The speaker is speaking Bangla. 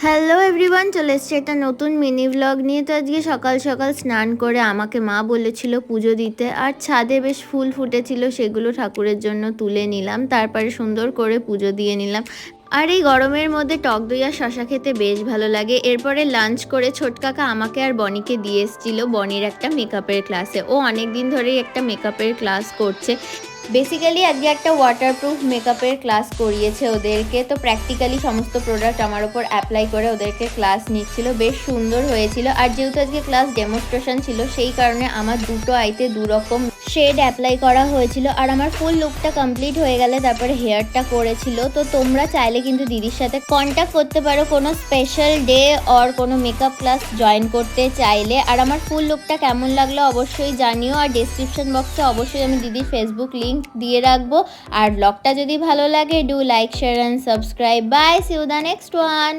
হ্যালো এভরিওয়ান, চলে এসছে একটা নতুন মিনি ব্লগ নিয়ে। তো আজকে সকাল সকাল স্নান করে আমাকে মা বলেছিল পুজো দিতে, আর ছাদে বেশ ফুল ফুটেছিল, সেগুলো ঠাকুরের জন্য তুলে নিলাম। তারপরে সুন্দর করে পুজো দিয়ে নিলাম। আর এই গরমের মধ্যে টক দই আর শশা খেতে বেশ ভালো লাগে। এরপরে লাঞ্চ করে ছোট কাকা আমাকে আর বনিকে দিয়ে এসেছিল বনির একটা মেকআপের ক্লাসে। ও অনেক দিন ধরেই একটা মেকআপের ক্লাস করছে। বেসিক্যালি আজকে একটা ওয়াটারপ্রুফ মেকআপের ক্লাস করিয়েছে ওদেরকে। তো প্র্যাকটিক্যালি সমস্ত প্রোডাক্ট আমার ওপর অ্যাপ্লাই করে ওদেরকে ক্লাস নিচ্ছিল। বেশ সুন্দর হয়েছিল। আর যেহেতু আজকে ক্লাস ডেমনস্ট্রেশন ছিল, সেই কারণে আমার দুটো আইতে দুরকম শেড অ্যাপ্লাই করা হয়েছিল। আর আমার ফুল লুকটা কমপ্লিট হয়ে গেলে তারপরে হেয়ারটা করেছিল। তো তোমরা চাইলে কিন্তু দিদির সাথে কন্ট্যাক্ট করতে পারো কোনো স্পেশাল ডে অর কোনো মেকআপ ক্লাস জয়েন করতে চাইলে। আর আমার ফুল লুকটা কেমন লাগলো অবশ্যই জানিও। আর ডেসক্রিপশন বক্সে অবশ্যই আমি দিদির ফেসবুক লিঙ্ক দিয়ে রাখবো। আর ব্লগটা যদি ভালো লাগে, do like, share and subscribe. Bye, see you the next one.